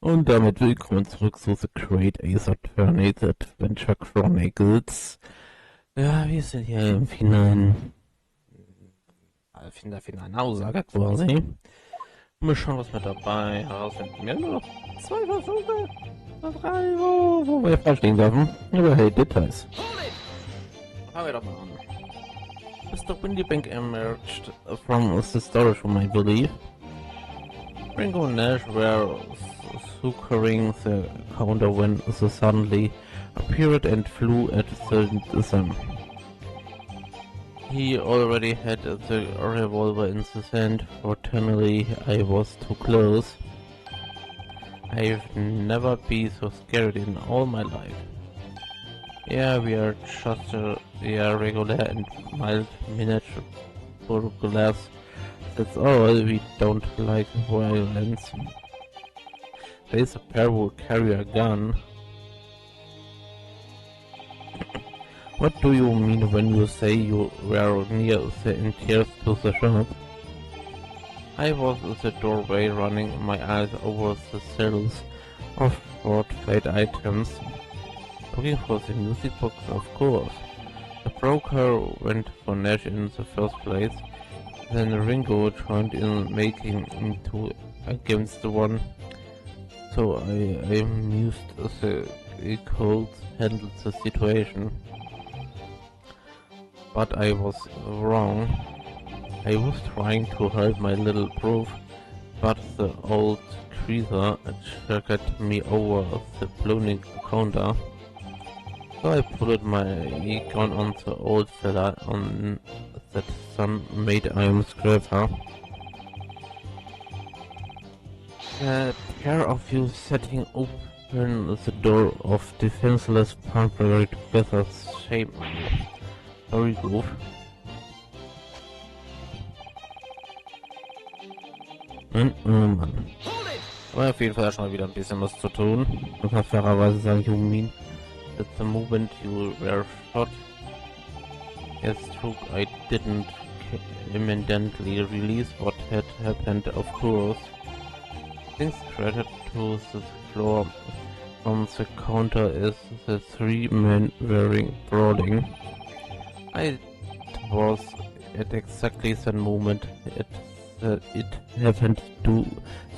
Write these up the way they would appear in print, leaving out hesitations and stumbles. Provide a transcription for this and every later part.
Und damit willkommen zurück zu The Great Ace Attorney's Adventure Chronicles. Ja, wir sind hier im finalen Aussage quasi. Mal schauen, was wir dabei herausfinden. Wir haben nur noch 2 Versuche. Noch 3, wo wir falsch liegen dürfen. Aber hey, Details. Fangen wir doch mal an. Mr. Windybank emerged from the storage room, I believe. Ringo and Nash were succoring the counter when they suddenly appeared and flew at the sun. He already had the revolver in his hand. Fortunately, I was too close. I've never been so scared in all my life. Yeah, we are just regular and mild miniature burglars. That's all. We don't like violence. There's a pair who carry a gun. What do you mean when you say you were near the entrance to the shop? I was at the doorway, running my eyes over the shelves of board-plate items, looking for the music box, of course. The broker went for Nash in the first place, then Ringo joined in, making 2 against 1. So I amused the cold handled the situation. But I was wrong. I was trying to help my little proof, but the old creaser checked me over the blooming counter. So I pulled my gun on the old fella on that some made him scraper. A pair of you setting open the door of defenseless Panther together, shame on you. Sorry, Goof. Mann. Aber auf jeden Fall schon mal wieder ein bisschen was zu tun. Muss man fairerweise sagen, you mean that the moment you were shot. Yes, true, I didn't immediately release what had happened, of course. Things crashed to the floor from the counter as the 3 men were brawling. It was at exactly that moment it happened to,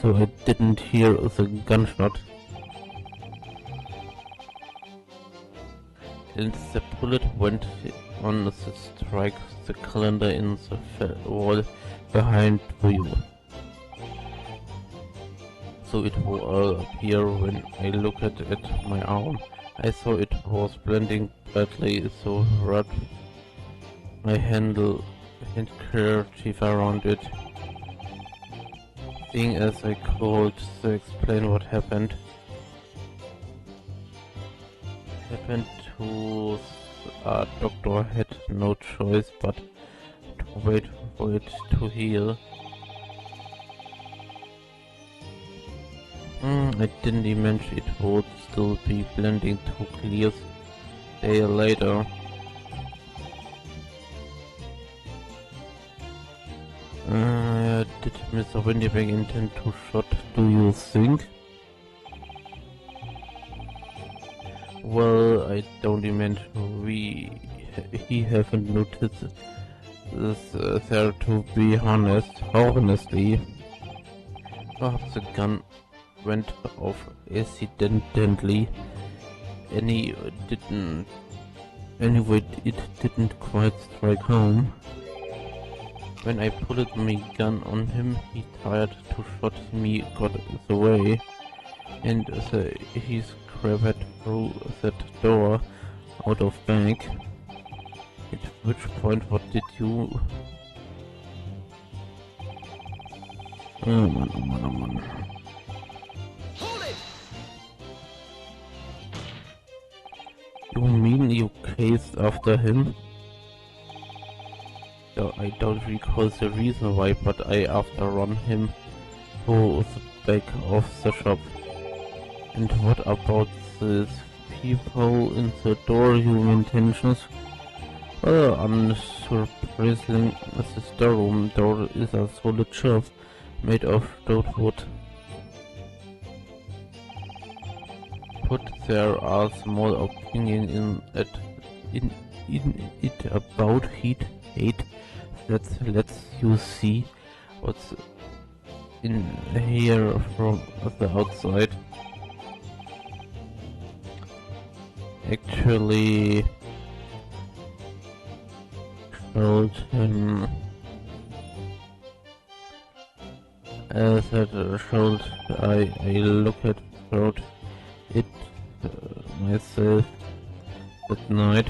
so I didn't hear the gunshot. And the bullet went on to strike the calendar in the wall behind you. So it will all appear when I looked at my arm. I saw it was bleeding badly, so wrapped my handkerchief around it. Seeing as I could to explain what happened. To doctor had no choice but to wait for it to heal. I didn't imagine it would still be blending 2 clear days later. Did Mr. Windybank intend to shoot, do you think? Well, I don't imagine he haven't noticed this there, to be honest. Honestly, perhaps the gun went off accidentally. Anyway, it didn't quite strike home. When I pulled my gun on him, he tried to shoot me, got away, and he scraped through that door out of bank. At which point, what did you... Oh man. You mean you chased after him? I don't recall the reason why, but I after run him to the back of the shop. And what about these people in the door, human intentions? Well, unsurprisingly, the storeroom door is a solid shelf made of stout wood. put there are small opinion in it about hate that lets you see what's in here from the outside. Actually showed him as it showed I look at showed it myself at night.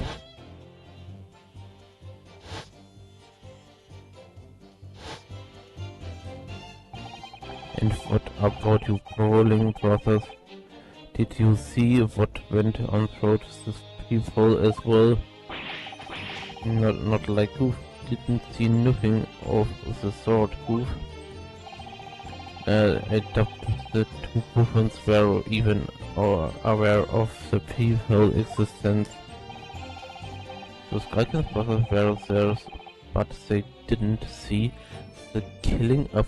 And what about you brawling brothers? Did you see what went on through these people as well? Not like Goof. Didn't see nothing of the sort, Goof. I doubt the two Goofens were even aware of the people existence. Those Kraken's brothers were there, but they didn't see the killing of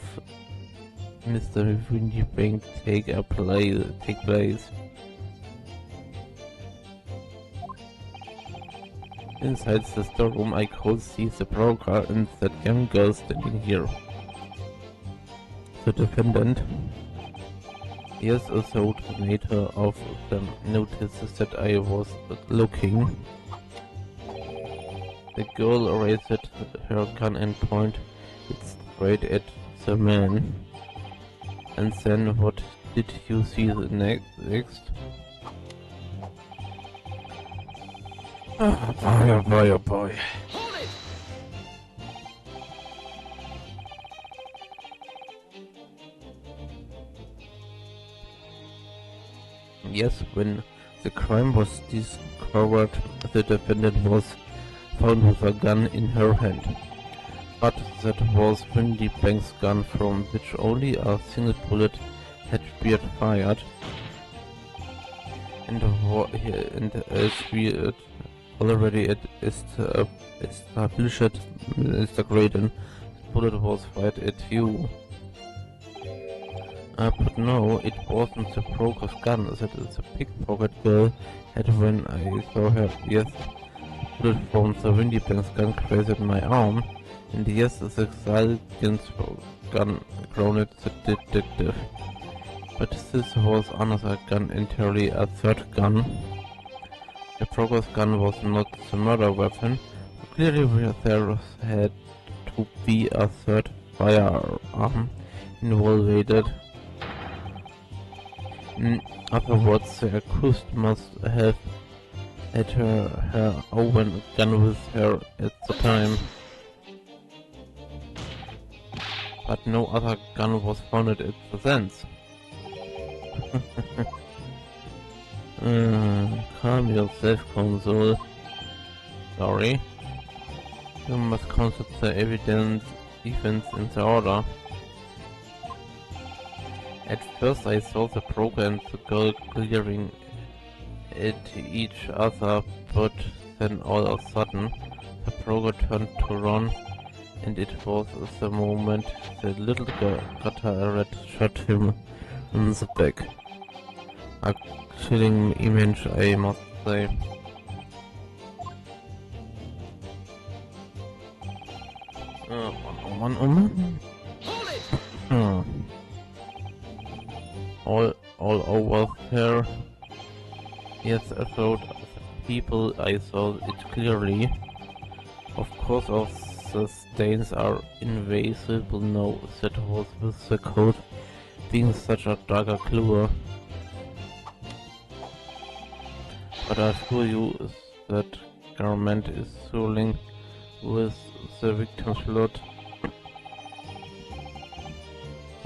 Mr. Windybank take place. Inside the storeroom I could see the broker and that young girl standing here. The defendant. Yes, a coordinator of them notices that I was looking. The girl raised her gun and pointed it straight at the man. And then what did you see next? Oh boy, oh boy. Yes, when the crime was discovered, the defendant was found with a gun in her hand. But that was Windybank's gun, from which only a single bullet had been fired. And as we already established, Mr. Graydon, the bullet was fired at you. But no, it wasn't the broker's gun that the pickpocket girl had when I saw her. Yes, the bullet from the Windybank's gun grazed my arm. And yes, the sergeant's gun grounded the detective. But this was another gun, entirely a third gun. The broker's gun was not the murder weapon. Clearly there had to be a third firearm involved. In other words, the accused must have had her own gun with her at the time. But no other gun was found at the sense. Calm yourself, console. Sorry. You must consider the evidence in the order. At first I saw the broker and the girl glaring at each other, but then all of a sudden the broker turned to run, and it was the moment the little girl got a red shot him in the back. A chilling image, I must say. One woman. All over there. Yes, I thought people, I saw it clearly. Of course, all the stains are invisible now. That was with the code being such a darker clue. But I assure you that government is swirling with the victim's blood.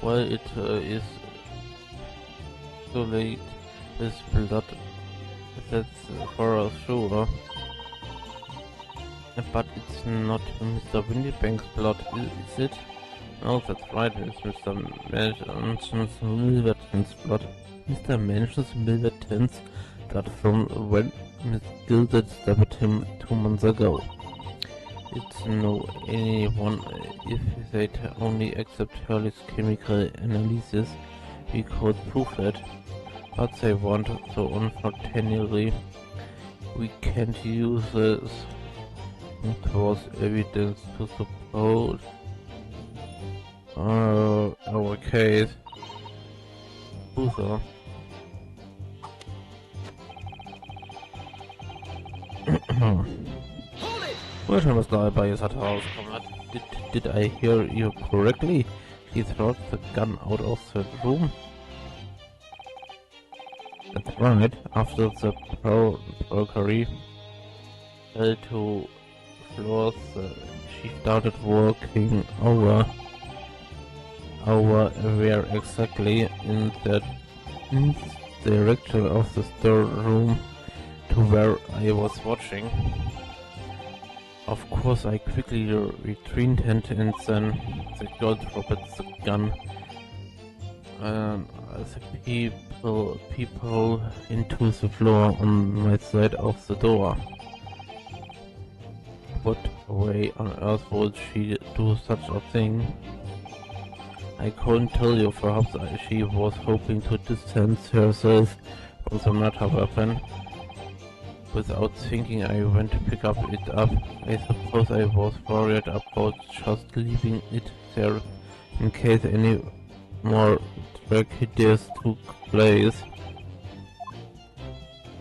Well, it is too late. This blood, that's for sure. But it's not Mr. Windybank's blood, is it? Oh, that's right, it's Mr. Mansion's Milverton's blood. Mr. Mansion's Milverton's blood from when Miss Gilded stabbed him 2 months ago. It's no anyone if they'd only accept Hurley's chemical analysis, we could prove it. but they want so unfortunately we can't use this. It was evidence to support our case. User. Wollten was dabei ist, hat herausgekommen hat. Did I hear you correctly? He throws the gun out of the room. That's right. After the burglary fell to floors, she started walking over where exactly in the direction of the storeroom to where I was watching. Of course, I quickly retreated and then the girl dropped the gun. The people into the floor on my side of the door. What way on earth would she do such a thing? I couldn't tell you. Perhaps she was hoping to distance herself from the murder weapon. Without thinking, I went to pick it up. I suppose I was worried about just leaving it there in case any more tragedies took place.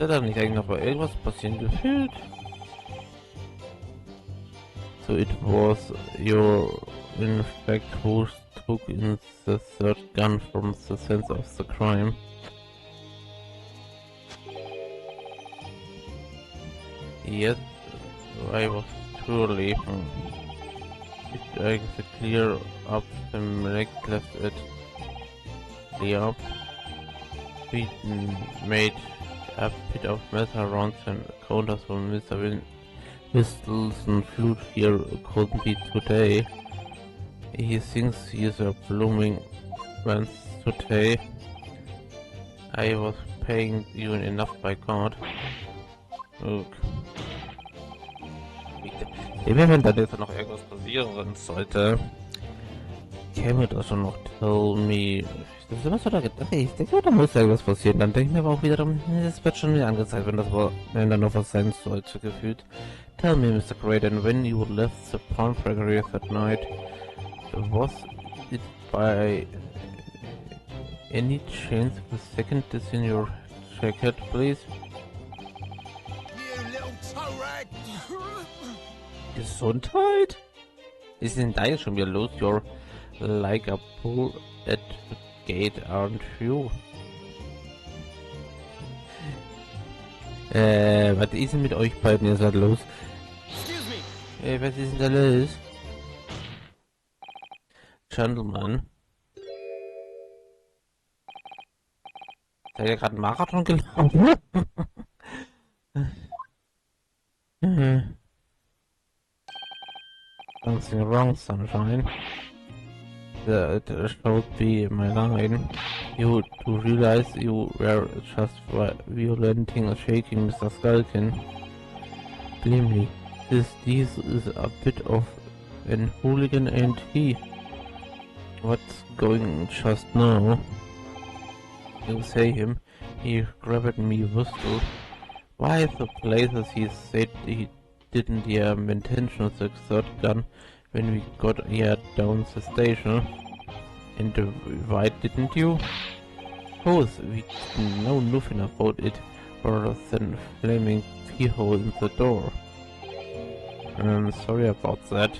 Da hat nicht eigentlich noch mal irgendwas passieren gefühlt. So it was your in fact who took in the third gun from the sense of the crime. Yes, I was truly. It actually clear up the necklace it clear up. We made a bit of mess around the counters from Mr. Whistles and flute here couldn't be today. He thinks he's a blooming man today. I was paying you enough by God. Okay. Wenn da jetzt noch irgendwas passieren sollte, käme das schon noch tell me. Das ist immer so der Gedanke, ich denke, da muss irgendwas passieren. Dann denke ich mir aber auch wiederum, es wird schon wieder angezeigt, wenn da noch was sein sollte, gefühlt. Tell me, Mr. Great, and when you left the pawn factory that night, was it by any chance the second disc in your jacket, please? Gesundheit? Ist denn da jetzt schon wieder los? You're like a bull at the gate, aren't you? Was ist denn mit euch beiden jetzt halt los? Was ist denn da los? Gentleman. Seid ihr gerade einen Marathon gelaufen? Something wrong, sunshine. That should be my line. You to realize you were just violenting, shaking Mr. Skulkin. Believe me, this is a bit of an hooligan, ain't he? What's going just now? You say him. He grabbed me whistle. Why the places he said he didn't have intention of the third gun when we got here down the station. And why didn't you? Course, we didn't know nothing about it other than flaming keyhole in the door. I'm sorry about that.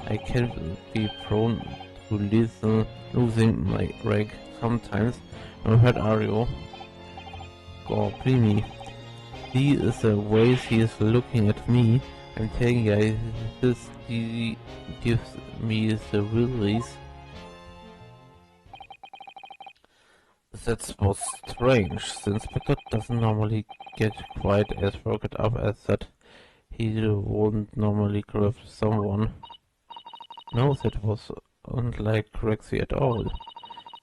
I can't be prone to losing my rag sometimes. How hurt are you? God, please. He is the way he is looking at me. I'm telling you, this gives me the willies. That was strange. The inspector doesn't normally get quite as worked up as that. He won't normally grab someone. No, that was unlike Rexy at all.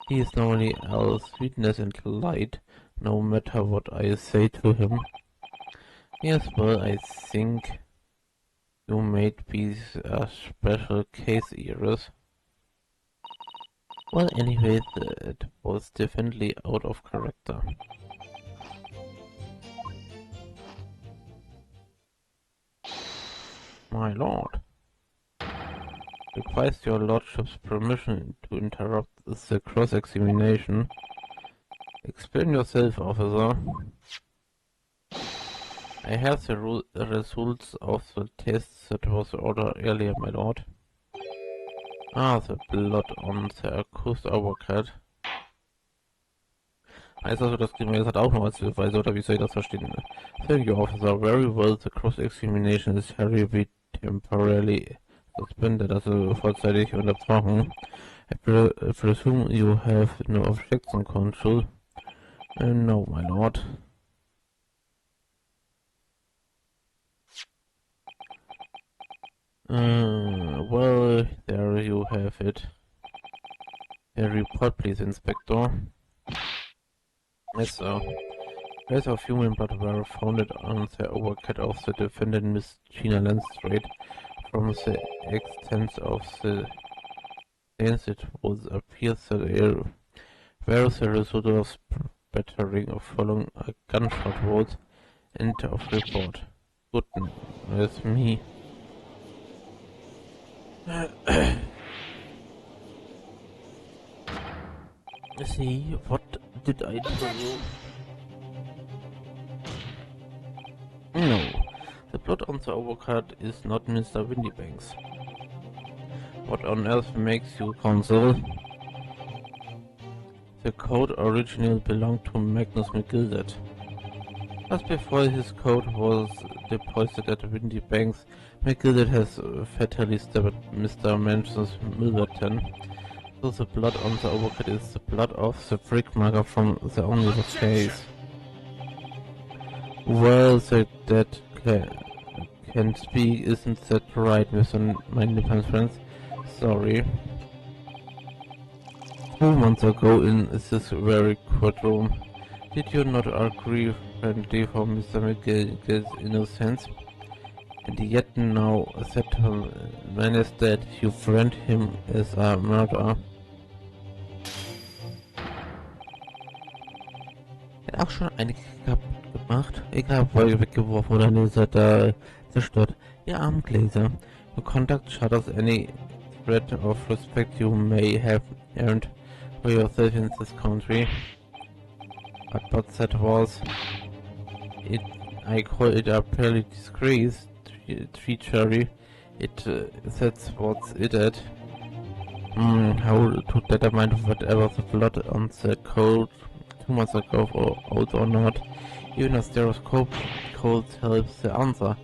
He is normally all sweetness and light, no matter what I say to him. Yes, well, I think you might be a special case, Iris. Well, anyways, it was definitely out of character. My lord, requires your lordship's permission to interrupt the cross-examination. Explain yourself, officer. I have the results of the test that was ordered earlier, my lord. Ah, the blood on the accused overcut. Heißt also, das kriegen wir jetzt auch noch als Beweise, oder wie soll ich das verstehen? Thank you, officer. Very well, the cross-examination is be temporarily suspended, also vorzeitig unterbrochen. I presume you have no objection, consul. No, my lord. Well, there you have it. A report, please, Inspector. Yes, sir. Traces of human blood were found on the overcut of the defendant, Miss Gina Landstrait. From the extent of the stains, it would appear that it was the result of spattering following a gunshot wound. End of report. Goodness me. See, what did I tell you? No, the blood on the overcut is not Mr. Windybanks. What on earth makes you consul? The coat originally belonged to Magnus McGilded. Just before his coat was deposited at Windybanks, McGilded has fatally stabbed Mr. Manson's Milverton. So the blood on the overcut is the blood of the prick marker from the omnibus case. Well, the dead can speak, isn't that right, Mr. My friends? Sorry. 2 months ago in this very courtroom, did you not agree friendly for Mr. McGill's innocence? And yet now that man is dead, you friend him as a murderer. Er hat auch schon einige kaputt gemacht. Egal, ob er weggeworfen oder nicht, hat er zerstört. Ihr armen Gläser. Your conduct shatters any thread of respect you may have earned for yourself in this country. But that was it. I call it a purely disgrace, treachery. That's what's it at. How to determine whatever the blood on the coat 2 months ago or not. Even a stereoscope could help the answer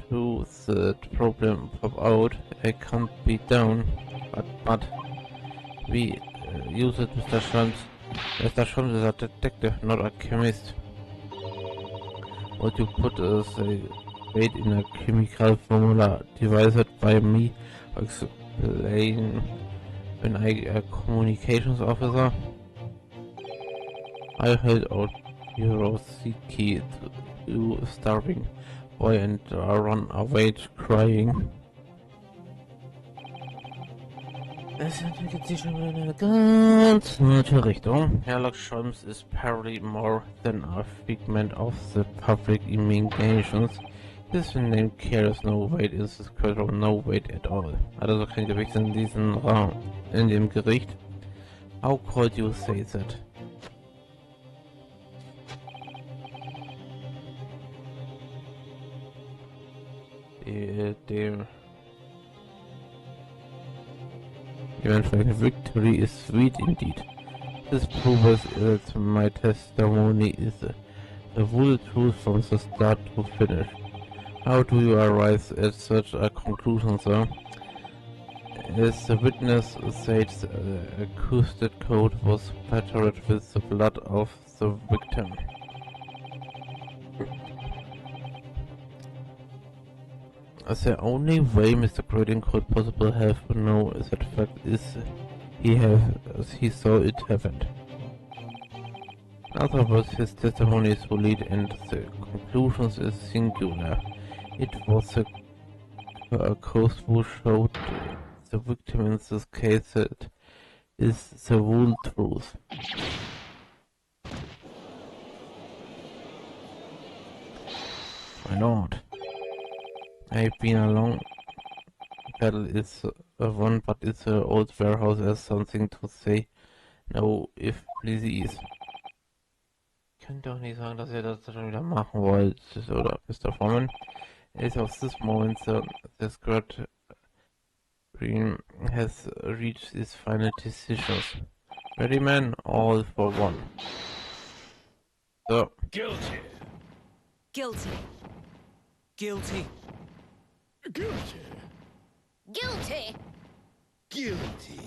to the problem pop out. I can't be down, but we use it, Mr. Shrimps. Mr. Shrimps is a detective, not a chemist. What you put is a weight in a chemical formula devised by me. Explain when I a communications officer. I held out Hirosiki to starving boy and run away crying. Es entwickelt sich schon in eine ganz falsche Richtung. Sherlock Holmes is apparently more than a figment of the public imaginations. His name carries no weight in this courtroom, no weight at all. Hat also kein Gewicht in diesem Raum, in dem Gericht. How could you say that? The eventual victory is sweet indeed. This proves that my testimony is the full truth from the start to finish. How do you arrive at such a conclusion, sir? As the witness said, the accused coat was spattered with the blood of the victim. The only way Mr. Croydon could possibly have known that fact is he saw it happened. In other words, his testimony is solid and the conclusions is singular. It was the accused who showed the victim in this case that is the whole truth. Why not? I've been along. Battle is one, but it's the old warehouse has something to say. No, if please. Könnt doch nicht sagen, dass ihr das schon wieder machen wollt, oder Mr. Foreman? As of this moment, the squad Green has reached its final decisions. Ready, man? All for one. So. Guilty. Guilty. Guilty. Guilty. Guilty. Guilty.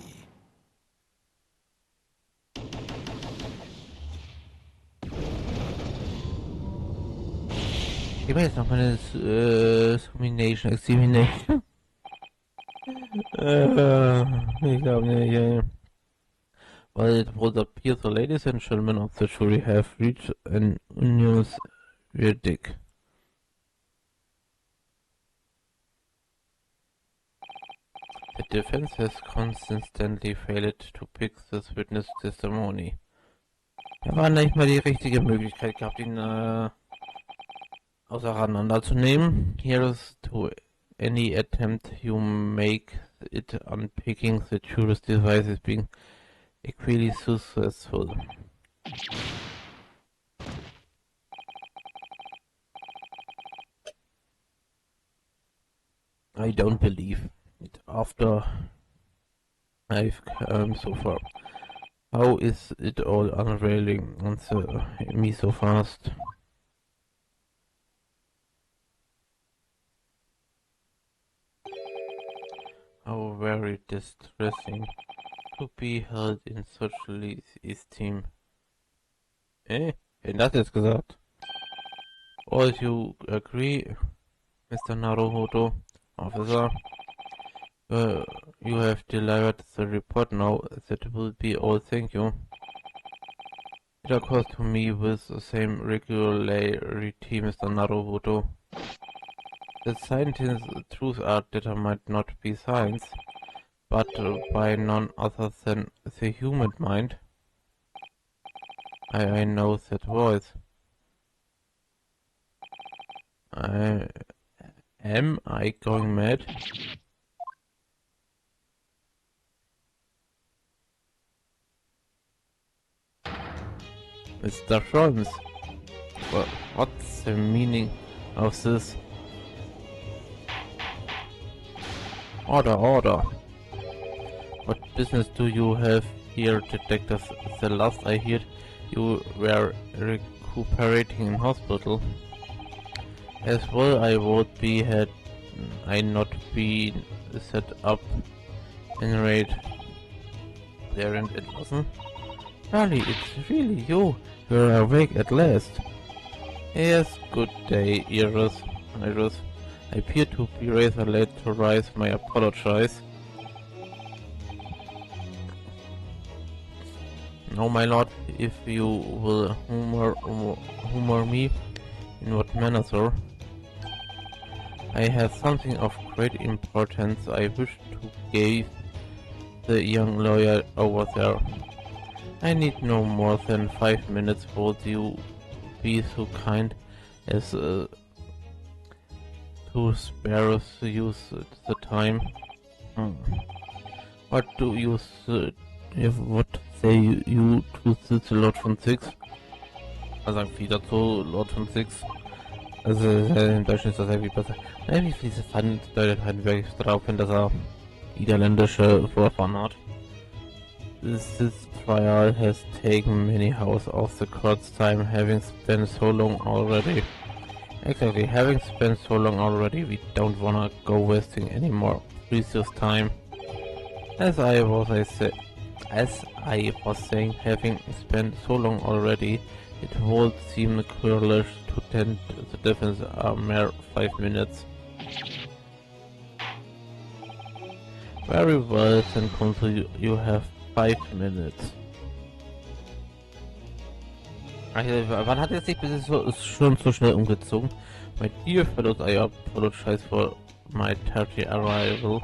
Ich weiß noch meine Examination. Ich glaube nicht. Well, it would appear the ladies and gentlemen of the jury have reached an unanimous verdict. The defense has consistently failed to pick this witness testimony. Da war nicht mal die richtige Möglichkeit gehabt, ihn auseinanderzunehmen. Here's to any attempt you make it unpicking the jury's devices being equally successful. I don't believe it after I've come so far. How is it all unrailing on me so fast? How very distressing to be held in such esteem. Wer hat das gesagt? All you agree, Mr. Naruhodo, officer? You have delivered the report now. That will be all, thank you. It occurs to me with the same regularity, Mr. Naruhodo. The scientists' truths are determined not by science, but by none other than the human mind. I know that voice. Am I going mad? Mr. Franz, what's the meaning of this? Order, order. What business do you have here, detectives? The last I heard, you were recuperating in hospital. As well I would be had I not been set up in raid. There and it wasn't. Charlie, it's really you. You're awake at last. Yes, good day, Iris. I appear to be rather late to rise. My apologize. No, my lord, if you will humor me, in what manner, sir? I have something of great importance I wish to give the young lawyer over there. I need no more than 5 minutes. Would you be so kind as to spare us to use the time? What do you what say you to this Lord von Six? Also sagen wieder zu Lord von Six. Also in Deutschland ist das irgendwie besser. Wie viel Pfand deutet halt wirklich darauf hin, dass er niederländische Vorfahren hat. This trial has taken many hours of the court's time, having spent so long already. Exactly, having spent so long already, we don't wanna go wasting any more precious time. As I was saying, having spent so long already, it would seem curious to tend the defense a mere 5 minutes. Very well, then Consul, you have 5 minutes. Wann hat er sich bis schon so schnell umgezogen? My dear fellows, I apologize for my tardy arrival.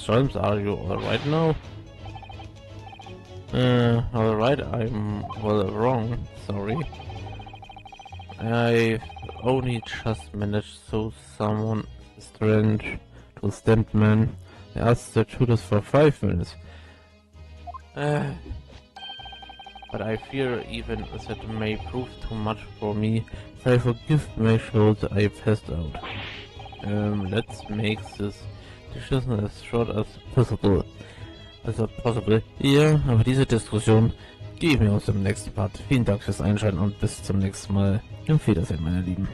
James, are you alright now? Alright, I'm well wrong, sorry. I only just managed so someone strange to stand man. I asked the tutors for 5 minutes. But I fear even that may prove too much for me. So I forgive my shoulder I passed out. Let's make this decision as short as possible. Ja, aber diese Diskussion geben wir uns im nächsten Part. Vielen Dank fürs Einschalten und bis zum nächsten Mal. Auf Wiedersehen, meine Lieben.